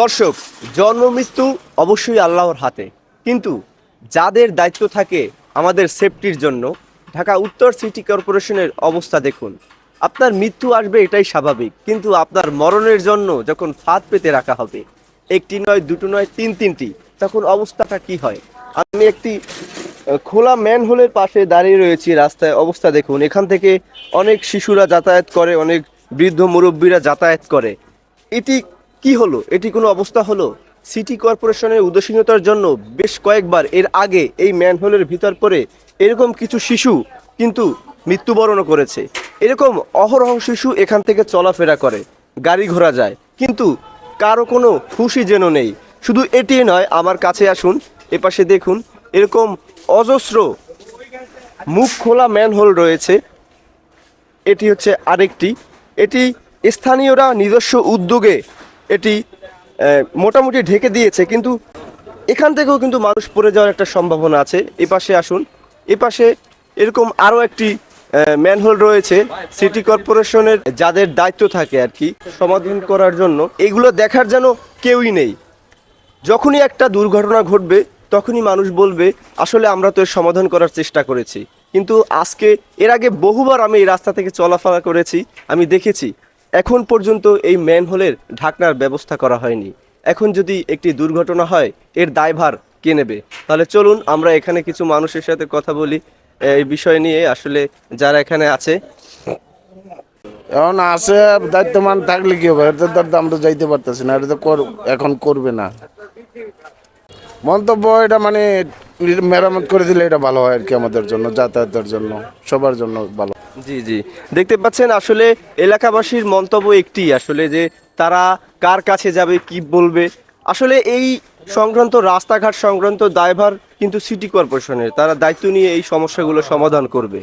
দর্শক, জন্ম মৃত্যু অবশ্যই আল্লাহর হাতে, কিন্তু যাদের দায়িত্ব থাকে আমাদের সেফটির জন্য, ঢাকা উত্তর সিটি কর্পোরেশনের অবস্থা দেখুন। আপনার মৃত্যু আসবে এটাই স্বাভাবিক, কিন্তু আপনার মরণের জন্য যখন ফাঁদ পেতে রাখা হবে, একটি নয় দুটো নয় তিনটি, তখন অবস্থাটা কি হয়। আমি একটি খোলা ম্যানহোলের পাশে দাঁড়িয়ে রয়েছি, রাস্তায় অবস্থা দেখুন। এখান থেকে অনেক শিশুরা যাতায়াত করে, অনেক বৃদ্ধ মুরব্বীরা যাতায়াত করে। এটি কি হলো? এটি কোনো অবস্থা হলো? সিটি কর্পোরেশনের উদাসীনতার জন্য বেশ কয়েকবার এর আগে এই ম্যানহোলের ভিতর পড়ে এরকম কিছু শিশু কিন্তু মৃত্যুবরণও করেছে। এরকম অহরহ শিশু এখান থেকে চলাফেরা করে, গাড়ি ঘোড়া যায়, কিন্তু কারো কোনো হুঁশই যেন নেই। শুধু এটি নয়, আমার কাছে আসুন, এপাশে দেখুন, এরকম অজস্র মুখ খোলা ম্যানহোল রয়েছে। এটি হচ্ছে আরেকটি। এটি স্থানীয়রা নিজস্ব উদ্যোগে এটি মোটামুটি ঢেকে দিয়েছে, কিন্তু এখান থেকেও কিন্তু মানুষ পড়ে যাওয়ার একটা সম্ভাবনা আছে। এপাশে আসুন, এপাশে এরকম আরও একটি ম্যানহোল রয়েছে। সিটি কর্পোরেশনের যাদের দায়িত্ব থাকে আর কি সমাধান করার জন্য, এগুলো দেখার যেন কেউই নেই। যখনই একটা দুর্ঘটনা ঘটবে তখনই মানুষ বলবে আসলে আমরা তো এর সমাধান করার চেষ্টা করেছি, কিন্তু আজকে এর আগে বহুবার আমি এই রাস্তা থেকে চলাফেরা করেছি, আমি দেখেছি এখন পর্যন্ত এই ম্যানহোলের ঢাকনার ব্যবস্থা করা হয়নি। এখন যদি একটি দুর্ঘটনা হয়, এর দায়ভার কে নেবে? তাহলে চলুন আমরা এখানে কিছু মানুষের সাথে কথা বলি এই বিষয় নিয়ে, আসলে যারা এখানে আছে। এখন আছে দায়িত্বমান থাকলে কি হবে? এটা তো আমরা যাইতে পারতেছি না, এটা তো এখন করবে না। মন্তব্য এটা মানে মেরামত করে দিলে এটা ভালো হয় আর কি, আমাদের জন্য, যাতায়াতের জন্য, সবার জন্য ভালো। জি জি, দেখতে পাচ্ছেন আসলে এলাকাবাসীর মন্তব্য একটি, আসলে যে তারা কার কাছে যাবে, কি বলবে। আসলে এই সংক্রান্ত রাস্তাঘাট সংক্রান্ত দায়ভার কিন্তু সিটি কর্পোরেশনের, তারা দায়িত্ব নিয়ে এই সমস্যাগুলো সমাধান করবে।